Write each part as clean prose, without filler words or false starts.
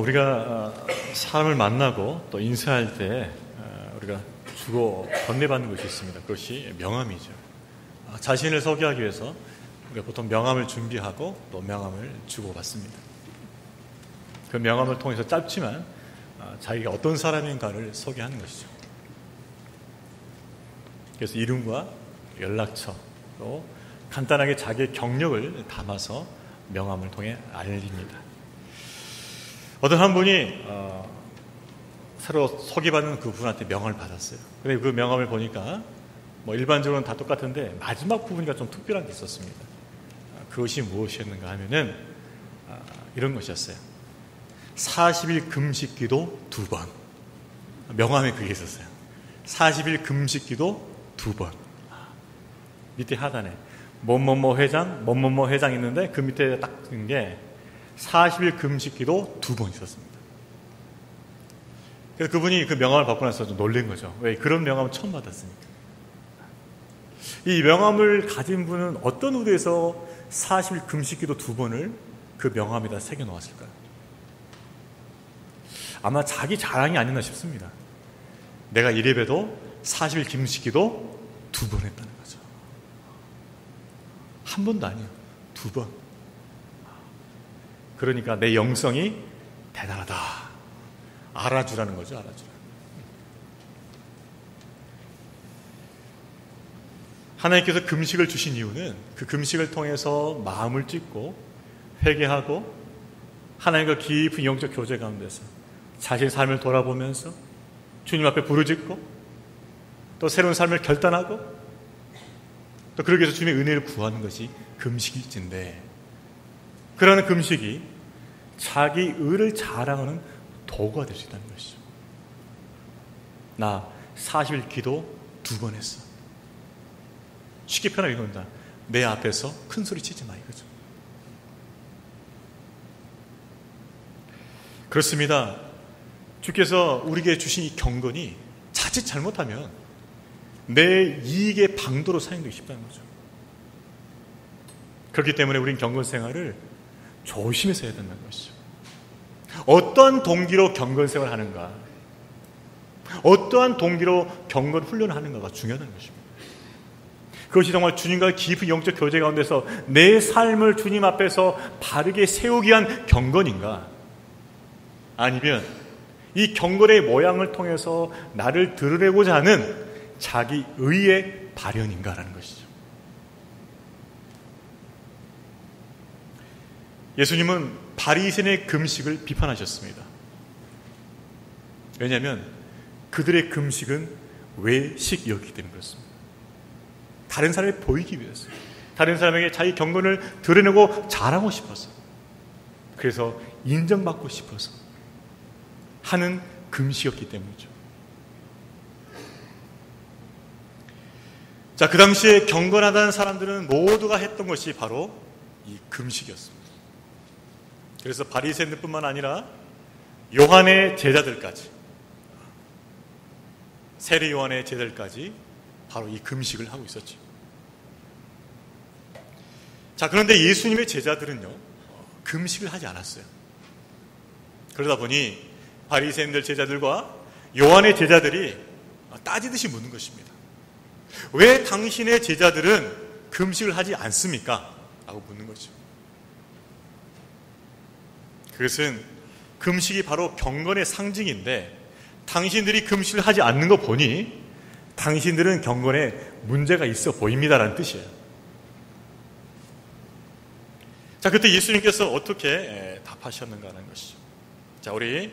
우리가 사람을 만나고 또 인사할 때 우리가 주고 건네받는 것이 있습니다. 그것이 명함이죠. 자신을 소개하기 위해서 우리가 보통 명함을 준비하고 또 명함을 주고받습니다. 그 명함을 통해서 짧지만 자기가 어떤 사람인가를 소개하는 것이죠. 그래서 이름과 연락처 또 간단하게 자기의 경력을 담아서 명함을 통해 알립니다. 어떤 한 분이 새로 소개받는 그 분한테 명함을 받았어요. 근데 그 명함을 보니까 일반적으로는 다 똑같은데 마지막 부분이 좀 특별한 게 있었습니다. 그것이 무엇이었는가 하면은 이런 것이었어요. 40일 금식기도 2번. 명함에 그게 있었어요. 40일 금식기도 2번. 밑에 하단에 뭐뭐뭐 회장, 뭐뭐뭐 회장 있는데 그 밑에 딱 뜬 게 40일 금식기도 2번 있었습니다. 그래서 그분이 그 명함을 받고 나서 좀 놀란 거죠. 왜 그런 명함을 처음 받았으니까. 이 명함을 가진 분은 어떤 의도에서 40일 금식기도 2번을 그 명함에다 새겨 놓았을까요? 아마 자기 자랑이 아니나 싶습니다. 내가 이래봬도 40일 금식기도 2번 했다는 거죠. 한 번도 아니에요. 2번. 그러니까 내 영성이 대단하다. 알아주라는 거죠. 알아주라. 하나님께서 금식을 주신 이유는 그 금식을 통해서 마음을 찢고 회개하고 하나님과 깊은 영적 교제 가운데서 자신의 삶을 돌아보면서 주님 앞에 부르짖고 또 새로운 삶을 결단하고 또 그러기 위해서 주님의 은혜를 구하는 것이 금식일진데, 그러한 금식이 자기 의를 자랑하는 도구가 될 수 있다는 것이죠. 나 40일 기도 2번 했어. 쉽게 표현하면 이겁니다. 내 앞에서 큰 소리 치지 마, 이거죠. 그렇습니다. 주께서 우리에게 주신 이 경건이 자칫 잘못하면 내 이익의 방도로 사용되기 쉽다는 거죠. 그렇기 때문에 우리는 경건 생활을 조심해서 해야 된다는 것이죠. 어떠한 동기로 경건 생활을 하는가, 어떠한 동기로 경건 훈련을 하는가가 중요하다는 것입니다. 그것이 정말 주님과 깊은 영적 교제 가운데서 내 삶을 주님 앞에서 바르게 세우기 위한 경건인가, 아니면 이 경건의 모양을 통해서 나를 드러내고자 하는 자기 의의 발현인가라는 것이죠. 예수님은 바리새인의 금식을 비판하셨습니다. 왜냐하면 그들의 금식은 외식이었기 때문에 그렇습니다. 다른 사람에 보이기 위해서, 다른 사람에게 자기 경건을 드러내고 자랑하고 싶어서, 그래서 인정받고 싶어서 하는 금식이었기 때문이죠. 자, 그 당시에 경건하다는 사람들은 모두가 했던 것이 바로 이 금식이었습니다. 그래서 바리새인들뿐만 아니라 요한의 제자들까지, 세례 요한의 제자들까지 바로 이 금식을 하고 있었죠. 자, 그런데 예수님의 제자들은요, 금식을 하지 않았어요. 그러다 보니 바리새인들 제자들과 요한의 제자들이 따지듯이 묻는 것입니다. 왜 당신의 제자들은 금식을 하지 않습니까? 라고 묻는 거죠. 그것은 금식이 바로 경건의 상징인데, 당신들이 금식을 하지 않는 거 보니 당신들은 경건에 문제가 있어 보입니다라는 뜻이에요. 자, 그때 예수님께서 어떻게 답하셨는가 하는 것이죠. 자, 우리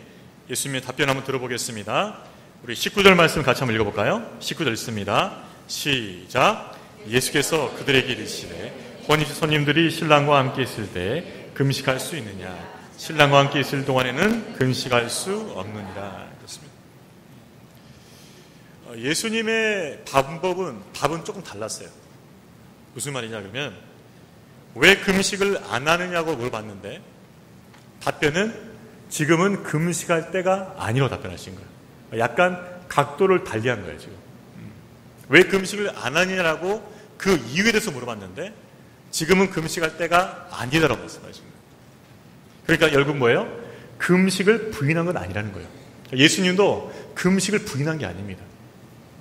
예수님의 답변 한번 들어보겠습니다. 우리 19절 말씀 같이 한번 읽어볼까요? 19절 읽습니다. 시작. 예수께서 그들에게 이르시되 혼인 손님들이 신랑과 함께 있을 때 금식할 수 있느냐? 신랑과 함께 있을 동안에는 금식할 수 없느니라. 그렇습니다. 예수님의 답은 조금 달랐어요. 무슨 말이냐 그러면, 왜 금식을 안 하느냐고 물어봤는데 답변은 지금은 금식할 때가 아니라고 답변하신 거예요. 약간 각도를 달리한 거예요. 지금 왜 금식을 안 하느냐고 그 이유에 대해서 물어봤는데 지금은 금식할 때가 아니다라고 말씀하신 거예요. 그러니까 결국 뭐예요? 금식을 부인한 건 아니라는 거예요. 예수님도 금식을 부인한 게 아닙니다.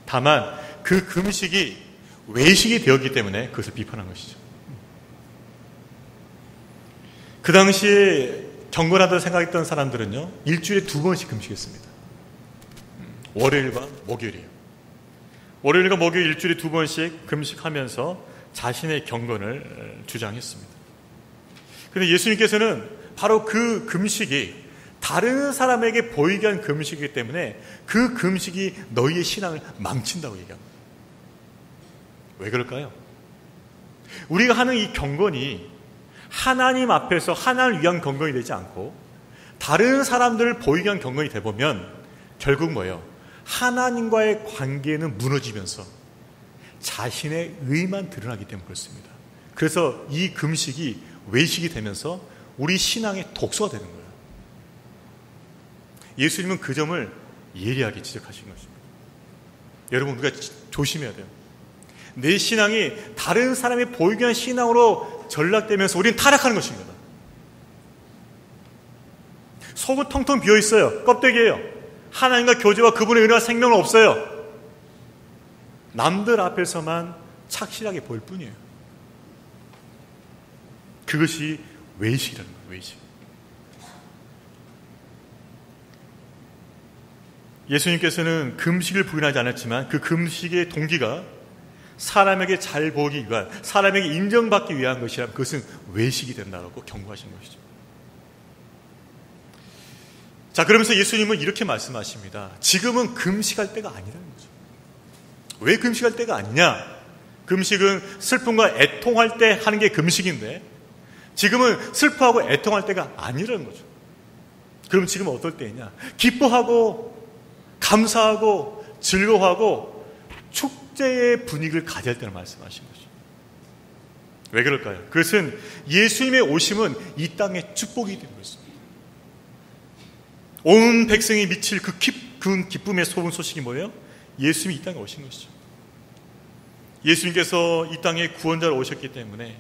다만 그 금식이 외식이 되었기 때문에 그것을 비판한 것이죠. 그 당시에 경건하다고 생각했던 사람들은요, 일주일에 2번씩 금식했습니다. 월요일과 목요일이에요. 월요일과 목요일 일주일에 2번씩 금식하면서 자신의 경건을 주장했습니다. 그런데 예수님께서는 바로 그 금식이 다른 사람에게 보이게 한 금식이기 때문에 그 금식이 너희의 신앙을 망친다고 얘기합니다. 왜 그럴까요? 우리가 하는 이 경건이 하나님 앞에서 하나님을 위한 경건이 되지 않고 다른 사람들을 보이게 한 경건이 되보면 결국 뭐예요? 하나님과의 관계는 무너지면서 자신의 의만 드러나기 때문에 그렇습니다. 그래서 이 금식이 외식이 되면서 우리 신앙의 독소가 되는 거예요. 예수님은 그 점을 예리하게 지적하신 것입니다. 여러분, 우리가 조심해야 돼요. 내 신앙이 다른 사람이 보이게 한 신앙으로 전락되면서 우리는 타락하는 것입니다. 속은 텅텅 비어있어요. 껍데기예요. 하나님과 교제와 그분의 은혜와 생명은 없어요. 남들 앞에서만 착실하게 보일 뿐이에요. 그것이 외식이라는 거예요. 외식. 예수님께서는 금식을 부인하지 않았지만 그 금식의 동기가 사람에게 잘 보기 위한, 사람에게 인정받기 위한 것이라면 그것은 외식이 된다고 경고하신 것이죠. 자, 그러면서 예수님은 이렇게 말씀하십니다. 지금은 금식할 때가 아니라는 거죠. 왜 금식할 때가 아니냐? 금식은 슬픔과 애통할 때 하는 게 금식인데 지금은 슬퍼하고 애통할 때가 아니라는 거죠. 그럼 지금은 어떨 때이냐? 기뻐하고 감사하고 즐거워하고 축제의 분위기를 가져야 할 때를 말씀하신 거죠. 왜 그럴까요? 그것은 예수님의 오심은 이 땅의 축복이 되는 것입니다. 온 백성이 미칠 그 기쁨의 소문 소식이 뭐예요? 예수님이 이 땅에 오신 것이죠. 예수님께서 이 땅에 구원자로 오셨기 때문에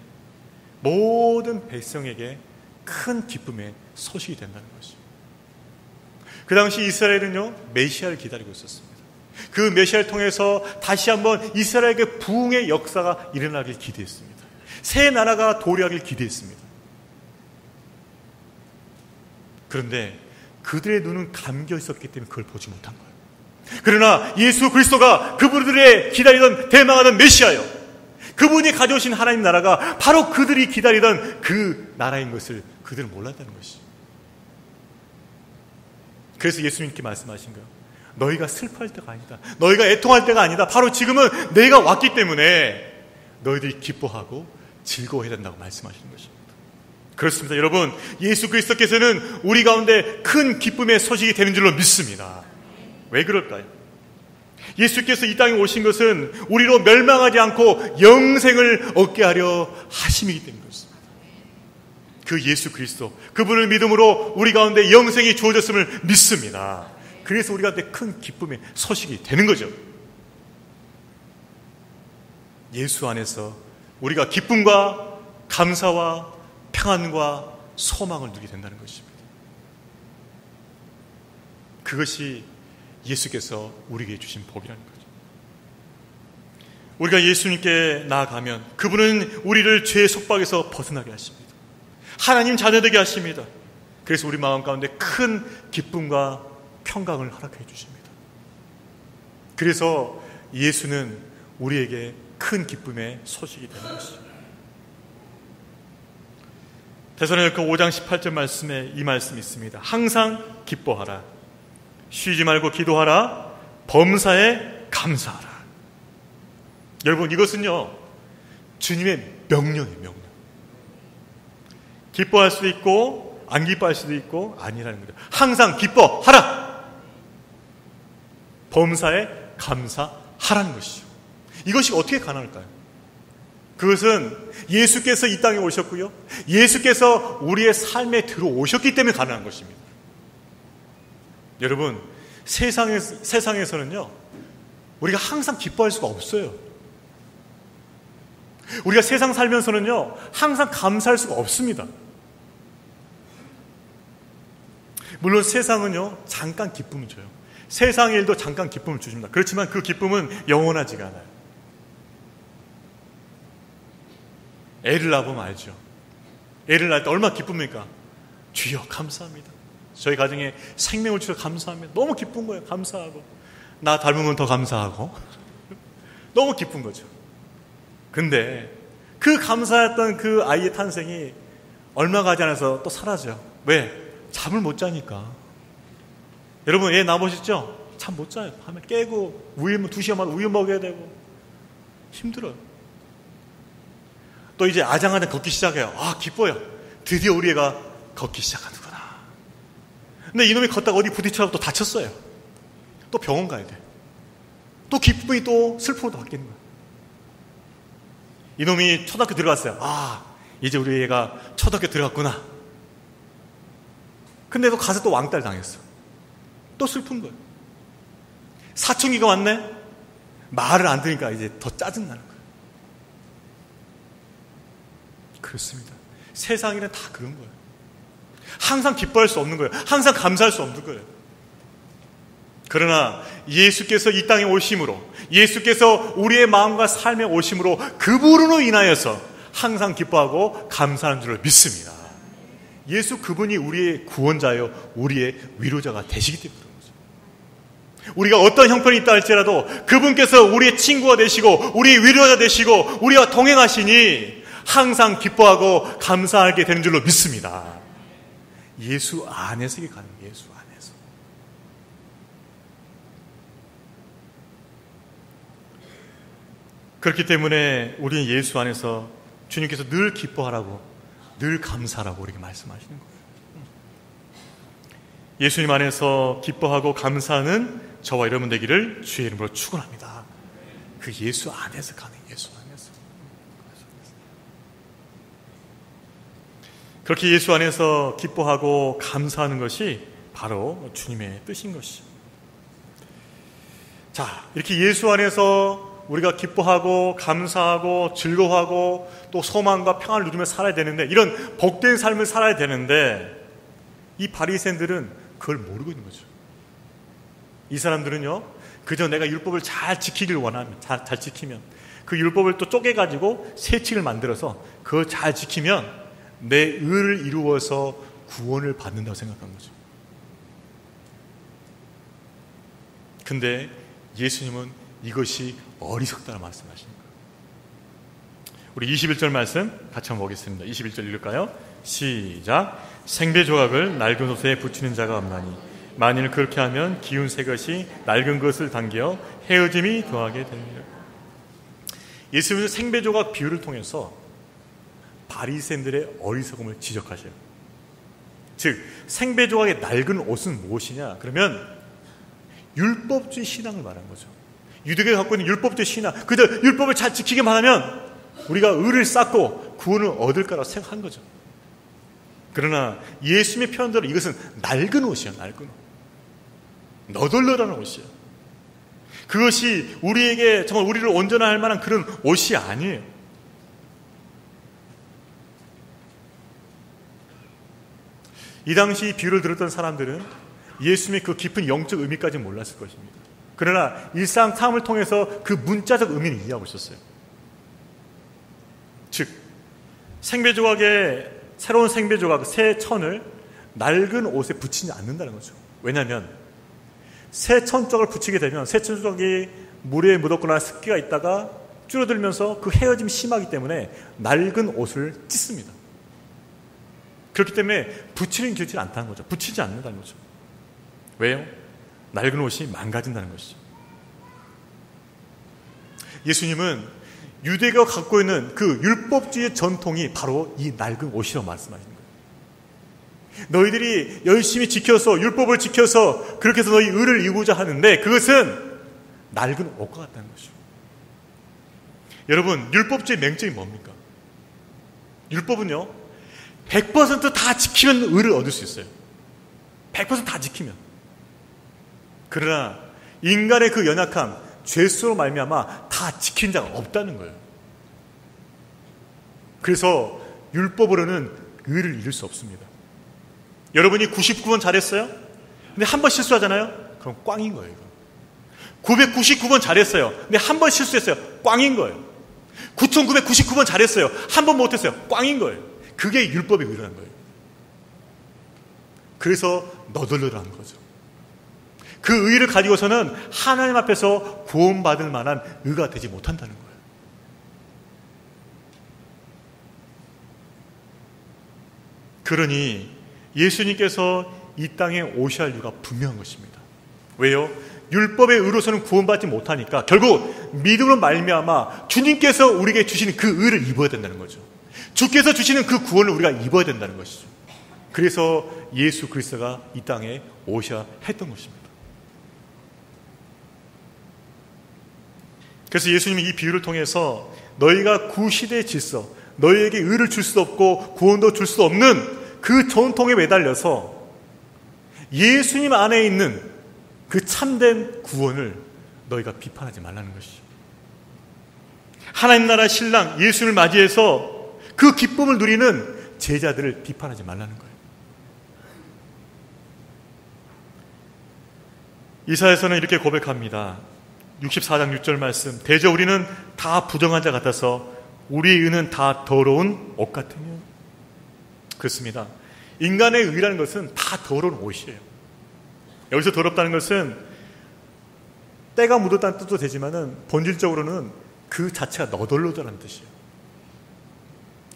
모든 백성에게 큰 기쁨의 소식이 된다는 것이죠. 그 당시 이스라엘은요, 메시아를 기다리고 있었습니다. 그 메시아를 통해서 다시 한번 이스라엘에게 부흥의 역사가 일어나길 기대했습니다. 새 나라가 도래하길 기대했습니다. 그런데 그들의 눈은 감겨 있었기 때문에 그걸 보지 못한 거예요. 그러나 예수 그리스도가 그분들의 기다리던 대망하던 메시아요, 그분이 가져오신 하나님 나라가 바로 그들이 기다리던 그 나라인 것을 그들은 몰랐다는 것이죠. 그래서 예수님께 말씀하신 거예요. 너희가 슬퍼할 때가 아니다. 너희가 애통할 때가 아니다. 바로 지금은 내가 왔기 때문에 너희들이 기뻐하고 즐거워해야 된다고 말씀하시는 것입니다. 그렇습니다. 여러분, 예수 그리스도께서는 우리 가운데 큰 기쁨의 소식이 되는 줄로 믿습니다. 왜 그럴까요? 예수께서 이 땅에 오신 것은 우리로 멸망하지 않고 영생을 얻게 하려 하심이기 때문에 그렇습니다. 그 예수 그리스도, 그분을 믿음으로 우리 가운데 영생이 주어졌음을 믿습니다. 그래서 우리 가운데 큰 기쁨의 소식이 되는 거죠. 예수 안에서 우리가 기쁨과 감사와 평안과 소망을 누리게 된다는 것입니다. 그것이 예수께서 우리에게 주신 복이라는 거죠. 우리가 예수님께 나아가면 그분은 우리를 죄의 속박에서 벗어나게 하십니다. 하나님 자녀되게 하십니다. 그래서 우리 마음 가운데 큰 기쁨과 평강을 허락해 주십니다. 그래서 예수는 우리에게 큰 기쁨의 소식이 되는 것입니다. 데살로니가 5장 18절 말씀에 이 말씀이 있습니다. 항상 기뻐하라. 쉬지 말고 기도하라. 범사에 감사하라. 여러분, 이것은요, 주님의 명령이에요. 명령. 기뻐할 수도 있고 안 기뻐할 수도 있고 아니라는 거죠. 항상 기뻐하라. 범사에 감사하라는 것이죠. 이것이 어떻게 가능할까요? 그것은 예수께서 이 땅에 오셨고요, 예수께서 우리의 삶에 들어오셨기 때문에 가능한 것입니다. 여러분, 세상에서는요, 우리가 항상 기뻐할 수가 없어요. 우리가 세상 살면서는요, 항상 감사할 수가 없습니다. 물론 세상은요, 잠깐 기쁨을 줘요. 세상의 일도 잠깐 기쁨을 주십니다. 그렇지만 그 기쁨은 영원하지가 않아요. 애를 낳아보면 알죠. 애를 낳을 때 얼마나 기쁩니까? 주여 감사합니다. 저희 가정에 생명을 주셔서 감사합니다. 너무 기쁜 거예요. 감사하고. 나 닮으면 더 감사하고. 너무 기쁜 거죠. 근데 그 감사했던 그 아이의 탄생이 얼마 가지 않아서 또 사라져요. 왜? 잠을 못 자니까. 여러분 애 낳아보셨죠? 잠 못 자요. 밤에 깨고 우유 2시간마다 우유 먹여야 되고 힘들어요. 또 이제 아장아장 걷기 시작해요. 아 기뻐요. 드디어 우리 애가 걷기 시작하는구나. 근데 이놈이 걷다가 어디 부딪혀서 또 다쳤어요. 또 병원 가야 돼. 또 기쁨이 또 슬픔으로 바뀌는 거예요. 이놈이 초등학교 들어갔어요. 아 이제 우리 애가 초등학교 들어갔구나. 근데 또 가서 또 왕따를 당했어. 또 슬픈 거예요. 사춘기가 왔네? 말을 안 들으니까 이제 더 짜증나는 거예요. 그렇습니다. 세상에는 다 그런 거예요. 항상 기뻐할 수 없는 거예요. 항상 감사할 수 없는 거예요. 그러나 예수께서 이 땅에 오심으로, 예수께서 우리의 마음과 삶에 오심으로 그분으로 인하여서 항상 기뻐하고 감사하는 줄을 믿습니다. 예수 그분이 우리의 구원자요, 우리의 위로자가 되시기 때문에 그런 거죠. 우리가 어떤 형편이 있다 할지라도 그분께서 우리의 친구가 되시고 우리의 위로자 되시고 우리와 동행하시니 항상 기뻐하고 감사하게 되는 줄로 믿습니다. 예수 안에서 이게 가능해요. 예수 안에서. 그렇기 때문에 우리는 예수 안에서 주님께서 늘 기뻐하라고, 늘 감사하라고 우리에게 말씀하시는 거예요. 예수님 안에서 기뻐하고 감사하는 저와 여러분 되기를 주의 이름으로 축원합니다. 그 예수 안에서 가능해요. 예수 안에서. 그렇게 예수 안에서 기뻐하고 감사하는 것이 바로 주님의 뜻인 것이죠. 자, 이렇게 예수 안에서 우리가 기뻐하고 감사하고 즐거워하고 또 소망과 평안을 누리며 살아야 되는데, 이런 복된 삶을 살아야 되는데 이 바리새인들은 그걸 모르고 있는 거죠. 이 사람들은요, 그저 내가 율법을 잘 지키길 원하면, 잘 지키면 그 율법을 또 쪼개가지고 새 책을 만들어서 그거 잘 지키면 내 의를 이루어서 구원을 받는다고 생각한 거죠. 근데 예수님은 이것이 어리석다는 말씀하시는 거예요. 우리 21절 말씀 같이 한번 보겠습니다. 21절 읽을까요? 시작. 생배 조각을 낡은 옷에 붙이는 자가 없나니 만일 그렇게 하면 기운 새 것이 낡은 것을 당겨 헤어짐이 더하게 됩니다. 예수님은 생배 조각 비유를 통해서 바리새인들의 어리석음을 지적하셔요. 즉 생배 조각의 낡은 옷은 무엇이냐? 그러면 율법주의 신앙을 말하는 거죠. 유대교가 갖고 있는 율법주의 신앙, 그저 율법을 잘 지키기만 하면 우리가 의를 쌓고 구원을 얻을 거라고 생각한 거죠. 그러나 예수님의 표현대로 이것은 낡은 옷이에요. 낡은 옷. 너덜너덜한 옷이에요. 그것이 우리에게 정말 우리를 온전할 만한 그런 옷이 아니에요. 이 당시 비유를 들었던 사람들은 예수님의 그 깊은 영적 의미까지는 몰랐을 것입니다. 그러나 일상 삶을 통해서 그 문자적 의미를 이해하고 있었어요. 즉 생배조각의 새로운 생배조각, 새 천을 낡은 옷에 붙이지 않는다는 거죠. 왜냐하면 새 천조각을 붙이게 되면 새 천조각이 물에 묻었거나 습기가 있다가 줄어들면서 그 헤어짐이 심하기 때문에 낡은 옷을 찢습니다. 그렇기 때문에 붙이는 길지 않다는 거죠. 붙이지 않는다는 거죠. 왜요? 낡은 옷이 망가진다는 것이죠. 예수님은 유대교가 갖고 있는 그 율법주의 전통이 바로 이 낡은 옷이라고 말씀하시는 거예요. 너희들이 열심히 지켜서 율법을 지켜서 그렇게 해서 너희 의를 이루고자 하는데 그것은 낡은 옷과 같다는 것이죠. 여러분, 율법주의 맹점이 뭡니까? 율법은요 100% 다 지키면 의를 얻을 수 있어요. 100% 다 지키면. 그러나 인간의 그 연약함, 죄수로 말미암아 다 지킨 자가 없다는 거예요. 그래서 율법으로는 의를 이룰 수 없습니다. 여러분이 99번 잘했어요? 근데 한 번 실수하잖아요? 그럼 꽝인 거예요. 999번 잘했어요. 근데 한 번 실수했어요. 꽝인 거예요. 9999번 잘했어요. 한 번 못했어요. 꽝인 거예요. 그게 율법의 의라는 거예요. 그래서 너덜너덜한 거죠. 그 의를 가지고서는 하나님 앞에서 구원받을 만한 의가 되지 못한다는 거예요. 그러니 예수님께서 이 땅에 오셔야 할 이유가 분명한 것입니다. 왜요? 율법의 의로서는 구원받지 못하니까 결국 믿음으로 말미암아 주님께서 우리에게 주시는 그 의를 입어야 된다는 거죠. 주께서 주시는 그 구원을 우리가 입어야 된다는 것이죠. 그래서 예수 그리스도가 이 땅에 오셔야 했던 것입니다. 그래서 예수님이 이 비유를 통해서 너희가 구시대의 질서, 너희에게 의를 줄 수 없고 구원도 줄 수 없는 그 전통에 매달려서 예수님 안에 있는 그 참된 구원을 너희가 비판하지 말라는 것이죠. 하나님 나라 신랑 예수를 맞이해서 그 기쁨을 누리는 제자들을 비판하지 말라는 거예요. 이사야서는 이렇게 고백합니다. 64장 6절 말씀. 대저 우리는 다 부정한 자 같아서 우리의 의는 다 더러운 옷 같으며. 그렇습니다. 인간의 의라는 것은 다 더러운 옷이에요. 여기서 더럽다는 것은 때가 묻었다는 뜻도 되지만은 본질적으로는 그 자체가 너덜너덜한 뜻이에요.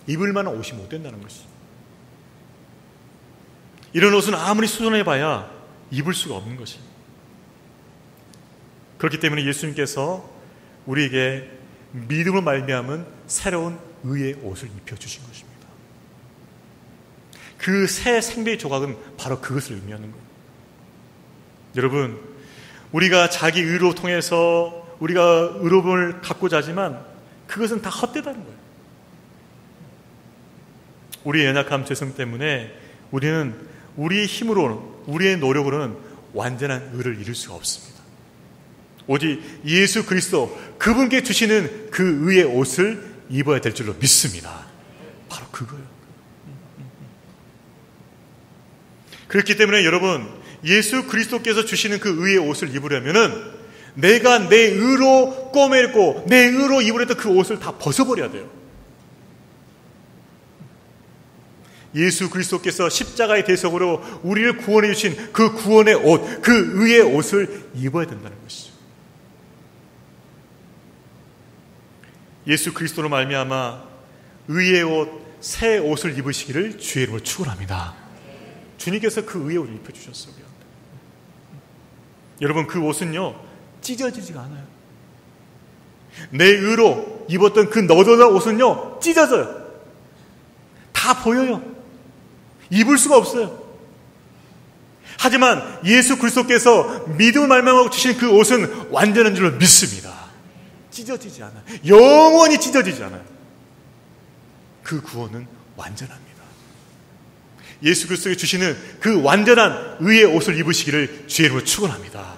입을 만한 옷이 못 된다는 것이죠. 이런 옷은 아무리 수선해봐야 입을 수가 없는 것입니다. 그렇기 때문에 예수님께서 우리에게 믿음으로 말미암은 새로운 의의 옷을 입혀주신 것입니다. 그 새 생명의 조각은 바로 그것을 의미하는 거예요. 여러분, 우리가 자기 의로 통해서 우리가 의로움을 갖고자 하지만 그것은 다 헛되다는 거예요. 우리의 연약함, 죄성 때문에 우리는 우리의 힘으로는, 우리의 노력으로는 완전한 의를 이룰 수가 없습니다. 오직 예수 그리스도 그분께 주시는 그 의의 옷을 입어야 될 줄로 믿습니다. 바로 그거예요. 그렇기 때문에 여러분, 예수 그리스도께서 주시는 그 의의 옷을 입으려면은 내가 내 의로 꼬매고 내 의로 입으려던 그 옷을 다 벗어버려야 돼요. 예수 그리스도께서 십자가의 대속으로 우리를 구원해 주신 그 구원의 옷, 그 의의 옷을 입어야 된다는 것이죠. 예수 그리스도로 말미암아 의의 옷, 새 옷을 입으시기를 주의 이름으로 축원합니다. 주님께서 그 의의 옷을 입혀주셨어요. 여러분, 그 옷은요 찢어지지가 않아요. 내 의로 입었던 그 너덜너덜한 옷은요 찢어져요. 다 보여요. 입을 수가 없어요. 하지만 예수 그리스도께서 믿음을 말미암아 주신 그 옷은 완전한 줄로 믿습니다. 찢어지지 않아요. 영원히 찢어지지 않아요. 그 구원은 완전합니다. 예수 그리스도께 주시는 그 완전한 의의 옷을 입으시기를 주의 이름으로 축원합니다.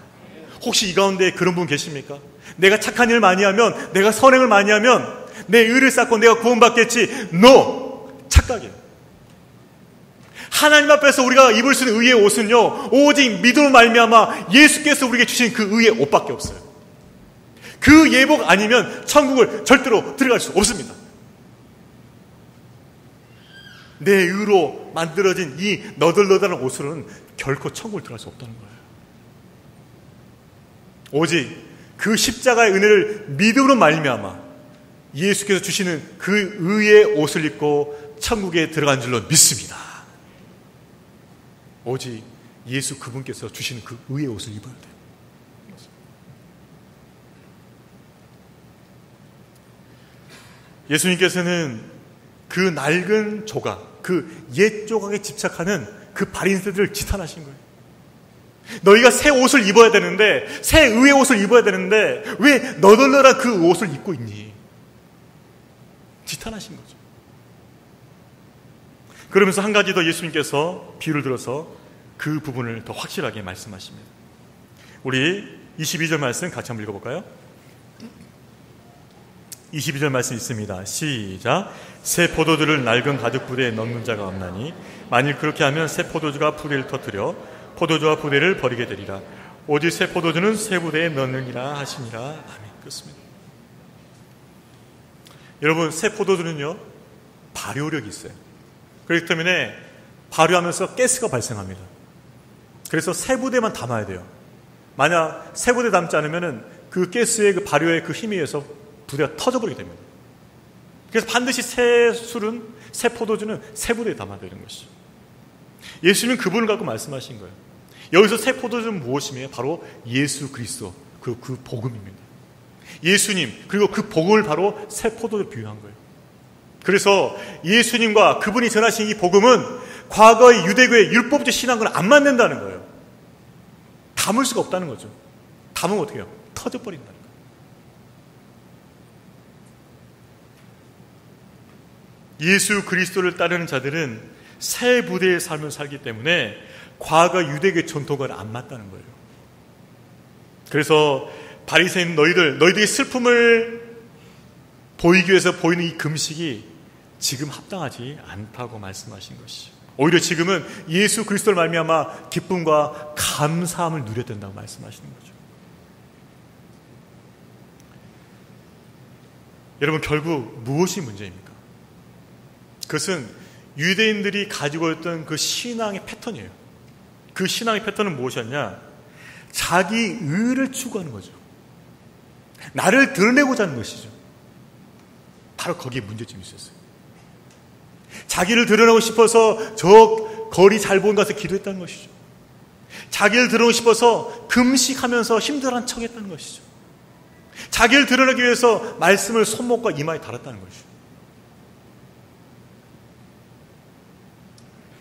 혹시 이 가운데 그런 분 계십니까? 내가 착한 일을 많이 하면, 내가 선행을 많이 하면 내 의를 쌓고 내가 구원받겠지. No! 착각이에요. 하나님 앞에서 우리가 입을 수 있는 의의 옷은요 오직 믿음으로 말미암아 예수께서 우리에게 주신 그 의의 옷밖에 없어요. 그 예복 아니면 천국을 절대로 들어갈 수 없습니다. 내 의로 만들어진 이 너덜너덜한 옷으로는 결코 천국을 들어갈 수 없다는 거예요. 오직 그 십자가의 은혜를 믿음으로 말미암아 예수께서 주시는 그 의의 옷을 입고 천국에 들어간 줄로 믿습니다. 오직 예수 그분께서 주시는 그 의의 옷을 입어야 돼요. 예수님께서는 그 낡은 조각, 그 옛 조각에 집착하는 그 바리새인들을 지탄하신 거예요. 너희가 새 옷을 입어야 되는데, 새 의의 옷을 입어야 되는데 왜 너덜너덜한 그 옷을 입고 있니? 지탄하신 거죠. 그러면서 한 가지 더 예수님께서 비유를 들어서 그 부분을 더 확실하게 말씀하십니다. 우리 22절 말씀 같이 한번 읽어볼까요? 22절 말씀 있습니다. 시작. 새 포도주를 낡은 가죽 부대에 넣는 자가 없나니 만일 그렇게 하면 새 포도주가 부대를 터뜨려 포도주와 부대를 버리게 되리라. 오직 새 포도주는 새 부대에 넣느니라 하시니라. 아멘. 그렇습니다. 여러분, 새 포도주는요 발효력이 있어요. 그렇기 때문에 발효하면서 가스가 발생합니다. 그래서 새 부대만 담아야 돼요. 만약 새 부대 담지 않으면 그 가스의 그 발효의 그 힘에 의해서 부대가 터져버리게 됩니다. 그래서 반드시 새 술은, 새 포도주는 새 부대에 담아야 되는 것이죠. 예수님은 그분을 갖고 말씀하신 거예요. 여기서 새 포도주는 무엇이며? 바로 예수 그리스도, 그 복음입니다. 예수님, 그리고 그 복음을 바로 새 포도주로 비유한 거예요. 그래서 예수님과 그분이 전하신 이 복음은 과거의 유대교의 율법적 신앙과는 안 맞는다는 거예요. 담을 수가 없다는 거죠. 담으면 어떻게 해요? 터져버린다는 거예요. 예수 그리스도를 따르는 자들은 새 부대의 삶을 살기 때문에 과거 유대교의 전통과는 안 맞다는 거예요. 그래서 바리새인 너희들의 슬픔을 보이기 위해서 보이는 이 금식이 지금 합당하지 않다고 말씀하신 것이죠. 오히려 지금은 예수 그리스도를 말미암아 기쁨과 감사함을 누려야 된다고 말씀하시는 거죠. 여러분, 결국 무엇이 문제입니까? 그것은 유대인들이 가지고 있던 그 신앙의 패턴이에요. 그 신앙의 패턴은 무엇이었냐? 자기 의를 추구하는 거죠. 나를 드러내고자 하는 것이죠. 바로 거기에 문제점이 있었어요. 자기를 드러내고 싶어서 저 거리 잘 보는 곳에 기도했다는 것이죠. 자기를 드러내고 싶어서 금식하면서 힘들어한 척했다는 것이죠. 자기를 드러내기 위해서 말씀을 손목과 이마에 달았다는 것이죠.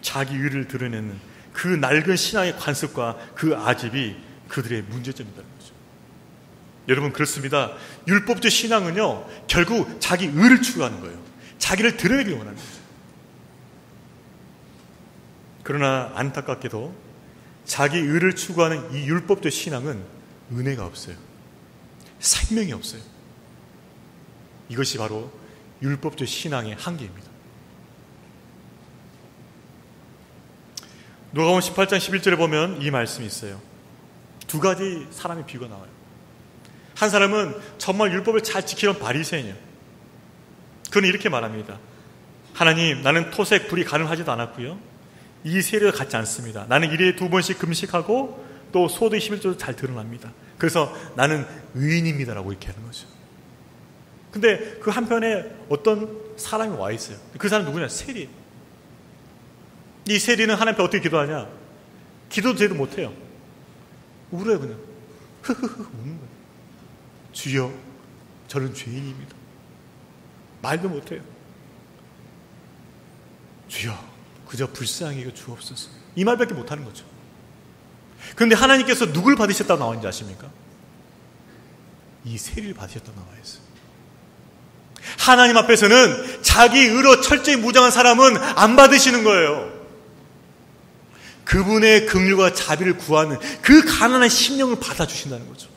자기 의를 드러내는 그 낡은 신앙의 관습과 그 아집이 그들의 문제점이라는 거죠. 여러분, 그렇습니다. 율법적 신앙은요 결국 자기 의를 추구하는 거예요. 자기를 드러내기 원하는 거죠. 그러나 안타깝게도 자기 의를 추구하는 이 율법적 신앙은 은혜가 없어요. 생명이 없어요. 이것이 바로 율법적 신앙의 한계입니다. 누가복음 18장 11절에 보면 이 말씀이 있어요. 두 가지 사람의 비유가 나와요. 한 사람은 정말 율법을 잘 지키는 바리새인이에요. 그는 이렇게 말합니다. 하나님, 나는 토색, 불이 가늠하지도 않았고요, 이 세례가 같지 않습니다. 나는 일에 2번씩 금식하고 또 소득 11조도 잘 드러납니다. 그래서 나는 의인입니다라고 이렇게 하는 거죠. 근데 그 한편에 어떤 사람이 와 있어요. 그 사람 누구냐? 세리. 이 세리는 하나님 앞에 어떻게 기도하냐? 기도도 제대로 못해요. 울어요. 그냥 흐흐흐 우는 거예요. 주여, 저는 죄인입니다. 말도 못해요. 주여, 그저 불쌍히 여겨 주옵소서. 이 말밖에 못하는 거죠. 그런데 하나님께서 누굴 받으셨다고 나와 있는지 아십니까? 이 세리를 받으셨다고 나와 있어요. 하나님 앞에서는 자기 의로 철저히 무장한 사람은 안 받으시는 거예요. 그분의 긍휼과 자비를 구하는 그 가난한 심령을 받아주신다는 거죠.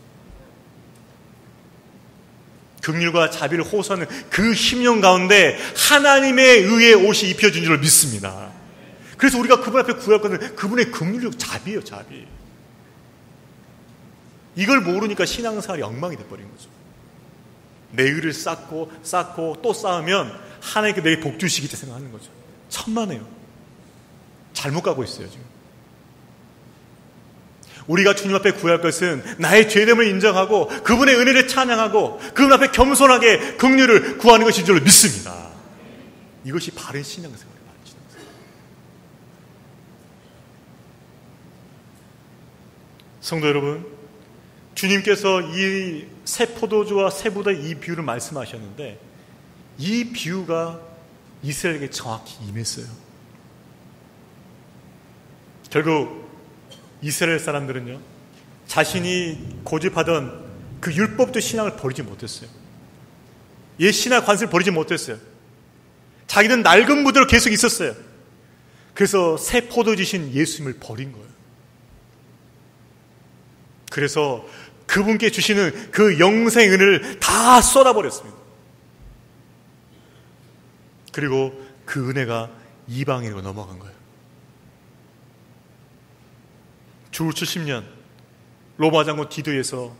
긍휼과 자비를 호소하는 그 심령 가운데 하나님의 의의 옷이 입혀진 줄을 믿습니다. 그래서 우리가 그분 앞에 구할 것은 그분의 긍휼과 자비예요. 자비. 이걸 모르니까 신앙생활이 엉망이 돼버린 거죠. 내 의를 쌓고 또 쌓으면 하나님께 내게 복 주시겠다 생각하는 거죠. 천만에요. 잘못 가고 있어요 지금. 우리가 주님 앞에 구할 것은 나의 죄됨을 인정하고 그분의 은혜를 찬양하고 그분 앞에 겸손하게 긍휼을 구하는 것인 줄로 믿습니다. 이것이 바른 신앙생활이에요. 바른 신앙생활. 성도 여러분, 주님께서 이 새 포도주와 새 부대의 이 비유를 말씀하셨는데 이 비유가 이스라엘에게 정확히 임했어요. 결국 이스라엘 사람들은요, 자신이 고집하던 그 율법적 신앙을 버리지 못했어요. 옛 신앙 관습을 버리지 못했어요. 자기는 낡은 무대로 계속 있었어요. 그래서 새 포도주신 예수님을 버린 거예요. 그래서 그분께 주시는 그 영생 은혜를 다 쏟아버렸습니다. 그리고 그 은혜가 이방인으로 넘어간 거예요. 주 70년 로마 장군 디도에서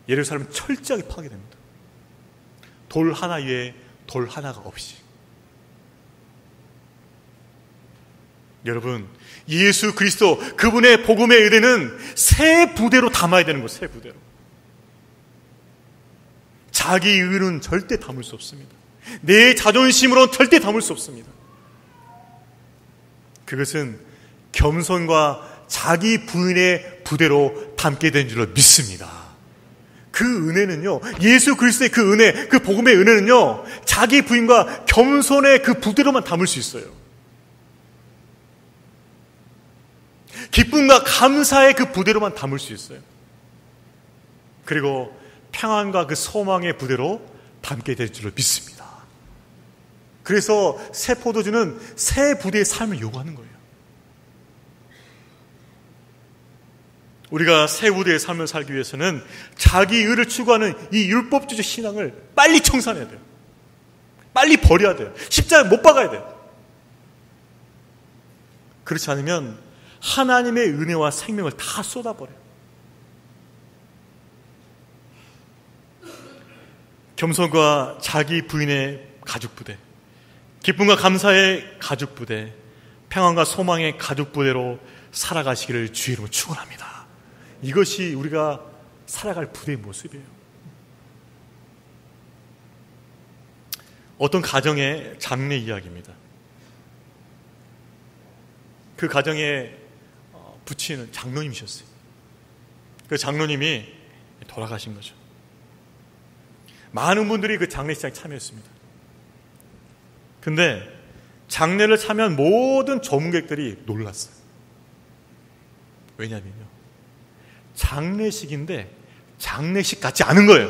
예루살렘 철저하게 파괴됩니다. 돌 하나 위에 돌 하나가 없이. 여러분, 예수 그리스도 그분의 복음의 은혜는 새 부대로 담아야 되는 거예요. 새 부대로. 자기 의는 절대 담을 수 없습니다. 내 자존심으로는 절대 담을 수 없습니다. 그것은 겸손과 자기 부인의 부대로 담게 된 줄로 믿습니다. 그 은혜는요, 예수 그리스도의 그 은혜, 그 복음의 은혜는요, 자기 부인과 겸손의 그 부대로만 담을 수 있어요. 기쁨과 감사의 그 부대로만 담을 수 있어요. 그리고 평안과 그 소망의 부대로 담게 될 줄로 믿습니다. 그래서 새 포도주는 새 부대의 삶을 요구하는 거예요. 우리가 새 부대의 삶을 살기 위해서는 자기 의를 추구하는 이 율법주의 신앙을 빨리 청산해야 돼요. 빨리 버려야 돼요. 십자가에 못 박아야 돼요. 그렇지 않으면 하나님의 은혜와 생명을 다 쏟아버려요. 겸손과 자기 부인의 가죽부대, 기쁨과 감사의 가죽부대, 평안과 소망의 가죽부대로 살아가시기를 주의 이름으로 축원합니다. 이것이 우리가 살아갈 부대의 모습이에요. 어떤 가정의 장례 이야기입니다. 그 가정에 부친은 장로님이셨어요. 그 장로님이 돌아가신 거죠. 많은 분들이 그 장례식장에 참여했습니다. 근데 장례를 참여한 모든 조문객들이 놀랐어요. 왜냐면요, 장례식인데 장례식 같지 않은 거예요.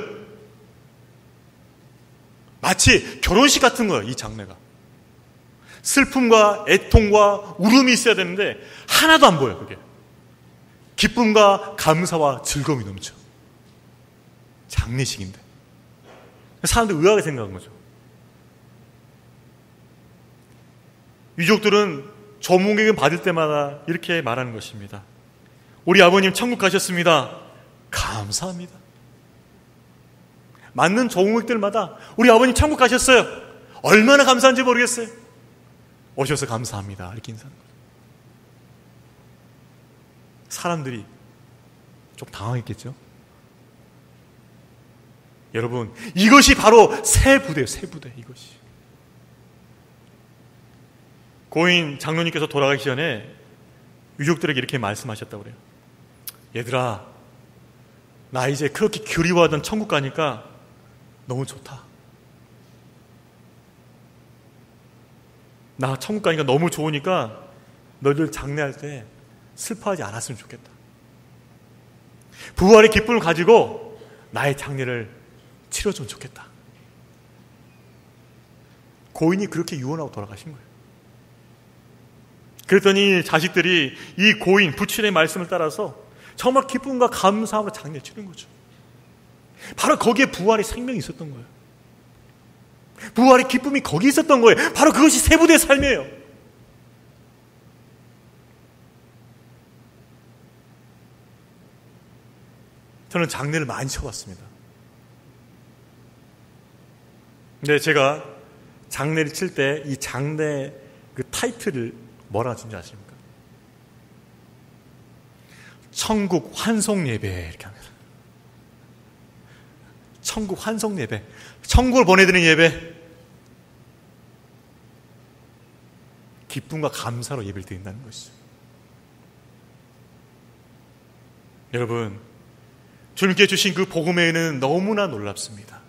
마치 결혼식 같은 거예요. 이 장례가 슬픔과 애통과 울음이 있어야 되는데 하나도 안 보여요. 그게 기쁨과 감사와 즐거움이 넘쳐. 장례식인데 사람들 의아하게 생각한 거죠. 유족들은 조문객을 받을 때마다 이렇게 말하는 것입니다. 우리 아버님 천국 가셨습니다. 감사합니다. 맞는 조문객들마다 우리 아버님 천국 가셨어요. 얼마나 감사한지 모르겠어요. 오셔서 감사합니다. 이렇게 인사하는 거죠. 사람들이 좀 당황했겠죠. 여러분, 이것이 바로 새 부대예요. 새 부대. 이것이. 고인 장로님께서 돌아가기 전에 유족들에게 이렇게 말씀하셨다고 그래요. 얘들아, 나 이제 그렇게 그리워하던 천국 가니까 너무 좋다. 나 천국 가니까 너무 좋으니까 너희들 장례할 때 슬퍼하지 않았으면 좋겠다. 부활의 기쁨을 가지고 나의 장례를 치러주면 좋겠다. 고인이 그렇게 유언하고 돌아가신 거예요. 그랬더니 자식들이 이 고인, 부친의 말씀을 따라서 정말 기쁨과 감사함으로 장례를 치른 거죠. 바로 거기에 부활의 생명이 있었던 거예요. 부활의 기쁨이 거기 있었던 거예요. 바로 그것이 새 부대의 삶이에요. 저는 장례를 많이 쳐봤습니다. 근데 제가 장례를 칠 때 이 장례 그 타이틀을 뭐라 하는지 아십니까? 천국 환송 예배 이렇게 합니다. 천국 환송 예배, 천국을 보내드리는 예배, 기쁨과 감사로 예배를 드린다는 것이죠. 여러분, 주님께 주신 그 복음의 은혜는 너무나 놀랍습니다.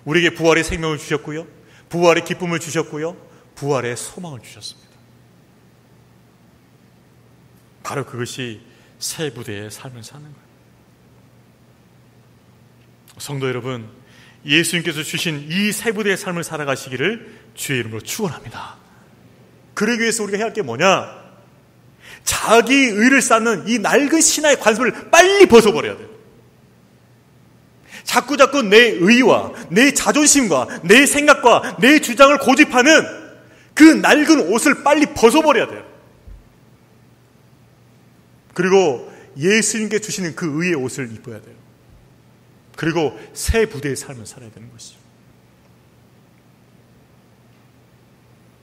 우리에게 부활의 생명을 주셨고요, 부활의 기쁨을 주셨고요, 부활의 소망을 주셨습니다. 바로 그것이 새 부대의 삶을 사는 거예요. 성도 여러분, 예수님께서 주신 이 새 부대의 삶을 살아가시기를 주의 이름으로 축원합니다. 그러기 위해서 우리가 해야 할 게 뭐냐? 자기 의를 쌓는 이 낡은 신화의 관습을 빨리 벗어버려야 돼요. 자꾸 내 의와 내 자존심과 내 생각과 내 주장을 고집하는 그 낡은 옷을 빨리 벗어버려야 돼요. 그리고 예수님께 주시는 그 의의 옷을 입어야 돼요. 그리고 새 부대의 삶을 살아야 되는 것이죠.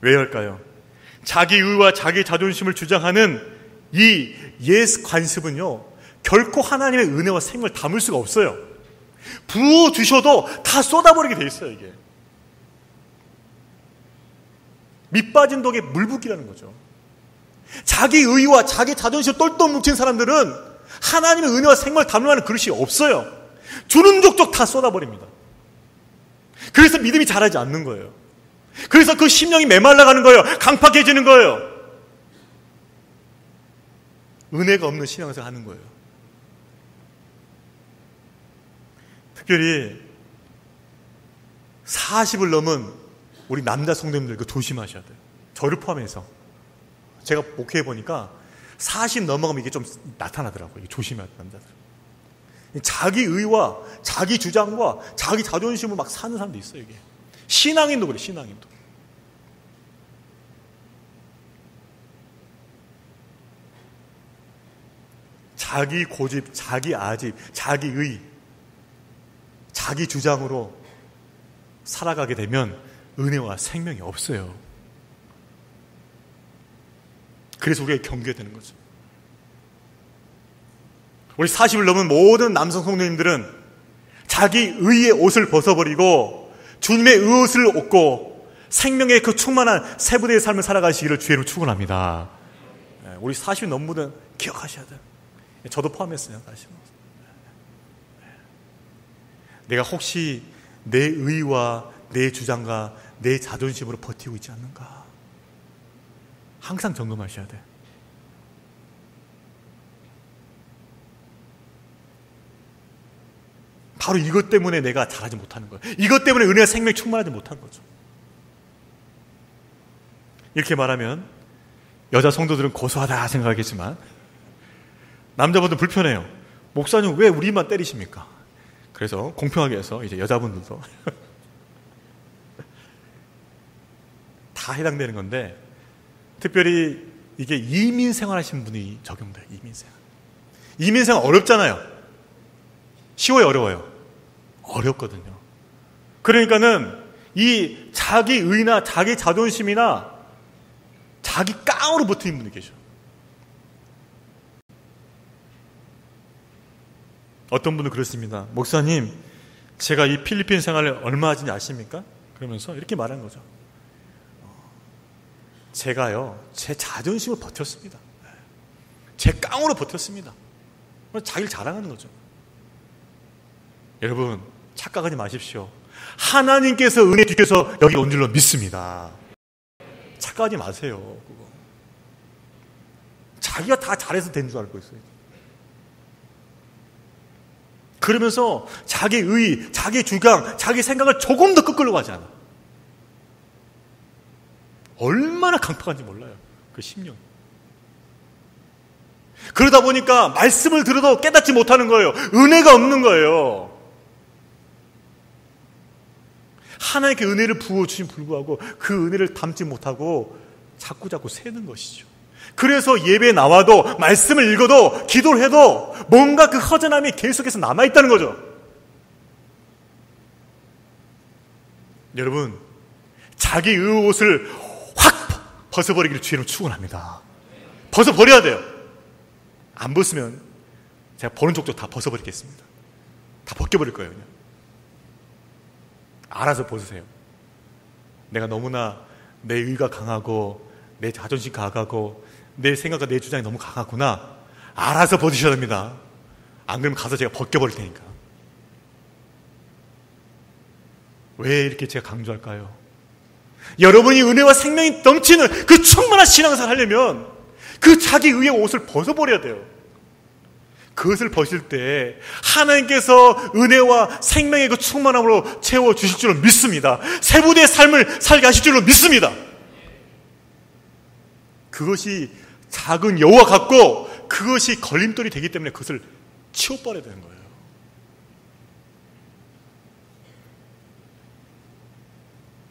왜 할까요? 자기 의와 자기 자존심을 주장하는 이 옛 관습은요, 결코 하나님의 은혜와 생명을 담을 수가 없어요. 부어주셔도 다 쏟아버리게 돼 있어요. 이게 밑 빠진 독에 물 붓기라는 거죠. 자기 의와 자기 자존심을 똘똘 뭉친 사람들은 하나님의 은혜와 생명을 담을 만한 그릇이 없어요. 주는 족족 다 쏟아버립니다. 그래서 믿음이 자라지 않는 거예요. 그래서 그 심령이 메말라가는 거예요. 강팍해지는 거예요. 은혜가 없는 신앙생활을 하는 거예요. 특별히 40을 넘은 우리 남자 성도님들 그 조심하셔야 돼요. 저를 포함해서. 제가 목회해 보니까 40 넘어가면 이게 좀 나타나더라고요. 조심해야 돼요, 남자들. 자기 의와 자기 주장과 자기 자존심을 막 사는 사람도 있어요, 이게. 신앙인도 그래, 신앙인도. 자기 고집, 자기 아집, 자기 의, 자기 주장으로 살아가게 되면 은혜와 생명이 없어요. 그래서 우리가 경계해야 되는 거죠. 우리 40을 넘은 모든 남성 성도님들은 자기 의의 옷을 벗어버리고 주님의 의옷을 얻고 생명의 그 충만한 새 부대의 삶을 살아가시기를 주의로 축원합니다. 우리 40이 넘은 분은 기억하셔야 돼요. 저도 포함했어요. 40. 내가 혹시 내 의와 내 주장과 내 자존심으로 버티고 있지 않는가? 항상 점검하셔야 돼. 바로 이것 때문에 내가 잘하지 못하는 거예요. 이것 때문에 은혜와 생명이 충만하지 못한 거죠. 이렇게 말하면 여자 성도들은 고소하다 생각하겠지만 남자분들은 불편해요. 목사님 왜 우리만 때리십니까? 그래서 공평하게 해서 이제 여자분들도 다 해당되는 건데, 특별히 이게 이민 생활하신 분이 적용돼요. 이민 생활 어렵잖아요. 쉬워요, 어려워요? 어렵거든요. 그러니까는 이 자기 의나 자기 자존심이나 자기 깡으로 버티는 분이 계셔. 어떤 분은 그렇습니다. 목사님, 제가 이 필리핀 생활을 얼마 하는지 아십니까? 그러면서 이렇게 말하는 거죠. 제가요, 제 자존심을 버텼습니다. 제 깡으로 버텼습니다. 자기를 자랑하는 거죠. 여러분, 착각하지 마십시오. 하나님께서 은혜 주셔서 여기 온 줄로 믿습니다. 착각하지 마세요. 그거. 자기가 다 잘해서 된 줄 알고 있어요. 그러면서 자기 의, 자기 주장, 자기 생각을 조금 더 끄끌려고 하지 않아. 얼마나 강팍한지 몰라요. 그 심령. 그러다 보니까 말씀을 들어도 깨닫지 못하는 거예요. 은혜가 없는 거예요. 하나님께 은혜를 부어주신 불구하고 그 은혜를 담지 못하고 자꾸 새는 것이죠. 그래서 예배에 나와도 말씀을 읽어도 기도를 해도 뭔가 그 허전함이 계속해서 남아있다는 거죠. 여러분, 자기 의옷을 확 벗어버리기를 주의로 축원합니다. 벗어버려야 돼요. 안 벗으면 제가 보는 족족 다 벗어버리겠습니다. 다 벗겨버릴 거예요. 그냥. 알아서 벗으세요. 내가 너무나 내 의가 강하고 내 자존심 강하고 내 생각과 내 주장이 너무 강하구나. 알아서 벗으셔야 됩니다. 안 그러면 가서 제가 벗겨버릴 테니까. 왜 이렇게 제가 강조할까요? 여러분이 은혜와 생명이 넘치는 그 충만한 신앙생활을 하려면 그 자기 의의 옷을 벗어버려야 돼요. 그것을 벗을 때 하나님께서 은혜와 생명의 그 충만함으로 채워주실 줄로 믿습니다. 새 부대의 삶을 살게 하실 줄로 믿습니다. 그것이 작은 여호와 같고 그것이 걸림돌이 되기 때문에 그것을 치워버려야 되는 거예요.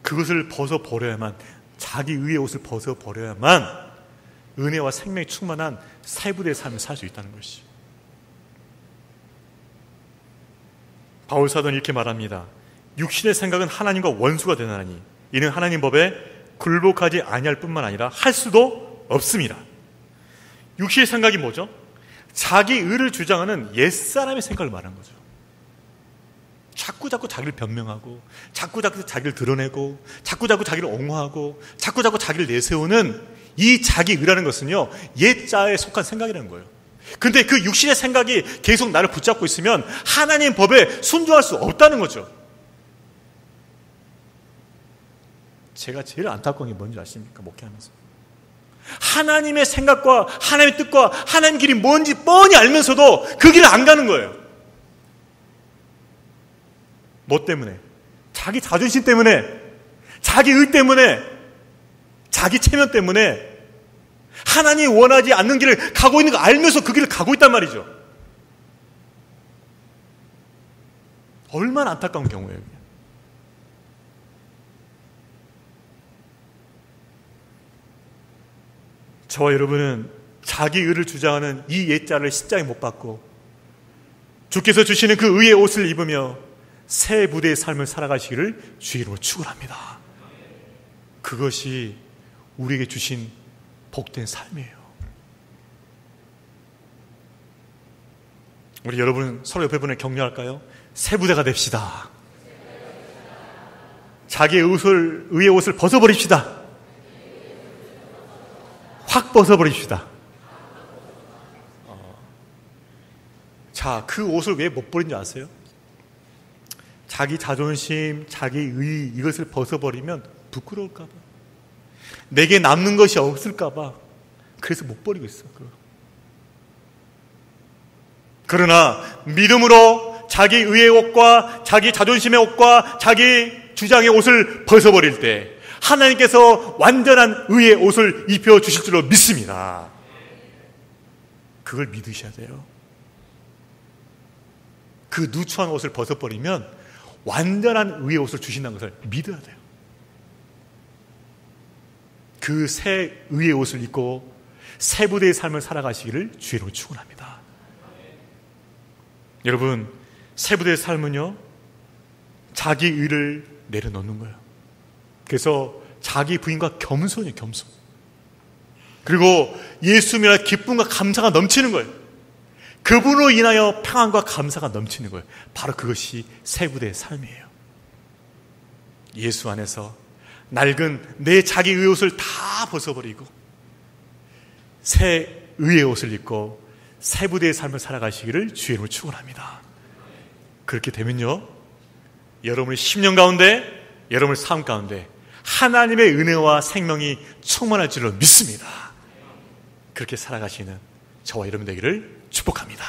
그것을 벗어버려야만 자기 의의 옷을 벗어버려야만 은혜와 생명이 충만한 세부대의 삶을 살 수 있다는 것이죠. 바울 사도는 이렇게 말합니다. 육신의 생각은 하나님과 원수가 되나니 이는 하나님 법에 굴복하지 아니할 뿐만 아니라 할 수도 없습니다. 육신의 생각이 뭐죠? 자기 의를 주장하는 옛사람의 생각을 말하는 거죠. 자꾸 자기를 변명하고 자꾸 자기를 드러내고 자꾸 자기를 옹호하고 자꾸 자기를 내세우는 이 자기 의라는 것은요, 옛자에 속한 생각이라는 거예요. 근데 그 육신의 생각이 계속 나를 붙잡고 있으면 하나님 법에 순종할 수 없다는 거죠. 제가 제일 안타까운 게 뭔지 아십니까? 목회하면서 하나님의 생각과 하나님의 뜻과 하나님의 길이 뭔지 뻔히 알면서도 그 길을 안 가는 거예요. 뭐 때문에? 자기 자존심 때문에, 자기 의 때문에, 자기 체면 때문에 하나님이 원하지 않는 길을 가고 있는 거 알면서 그 길을 가고 있단 말이죠. 얼마나 안타까운 경우예요. 저와 여러분은 자기 의를 주장하는 이 옛자를 십자가에 못 박고 주께서 주시는 그 의의 옷을 입으며 새 부대의 삶을 살아가시기를 주의 이름으로 축원합니다. 그것이 우리에게 주신 복된 삶이에요. 우리 여러분 서로 옆에 분을 격려할까요? 새 부대가 됩시다. 자기의 의의 옷을 벗어버립시다. 확 벗어버립시다. 자, 그 옷을 왜 못 버린지 아세요? 자기 자존심, 자기 의 이것을 벗어버리면 부끄러울까 봐, 내게 남는 것이 없을까 봐 그래서 못 버리고 있어. 그러나 믿음으로 자기 의의 옷과 자기 자존심의 옷과 자기 주장의 옷을 벗어버릴 때 하나님께서 완전한 의의 옷을 입혀주실 줄로 믿습니다. 그걸 믿으셔야 돼요. 그 누추한 옷을 벗어버리면 완전한 의의 옷을 주신다는 것을 믿어야 돼요. 그 새 의의 옷을 입고 새 부대의 삶을 살아가시기를 주의로 축원합니다. 여러분, 새 부대의 삶은요, 자기 의를 내려놓는 거예요. 그래서 자기 부인과 겸손이에요, 겸손. 그리고 예수님이라 기쁨과 감사가 넘치는 거예요. 그분으로 인하여 평안과 감사가 넘치는 거예요. 바로 그것이 새 부대의 삶이에요. 예수 안에서 낡은 내 자기 의의 옷을 다 벗어버리고 새 의의 옷을 입고 새 부대의 삶을 살아가시기를 주의 이름으로 축원합니다. 그렇게 되면요, 여러분의 10년 가운데, 여러분의 삶 가운데 하나님의 은혜와 생명이 충만할 줄로 믿습니다. 그렇게 살아가시는 저와 여러분 되기를 축복합니다.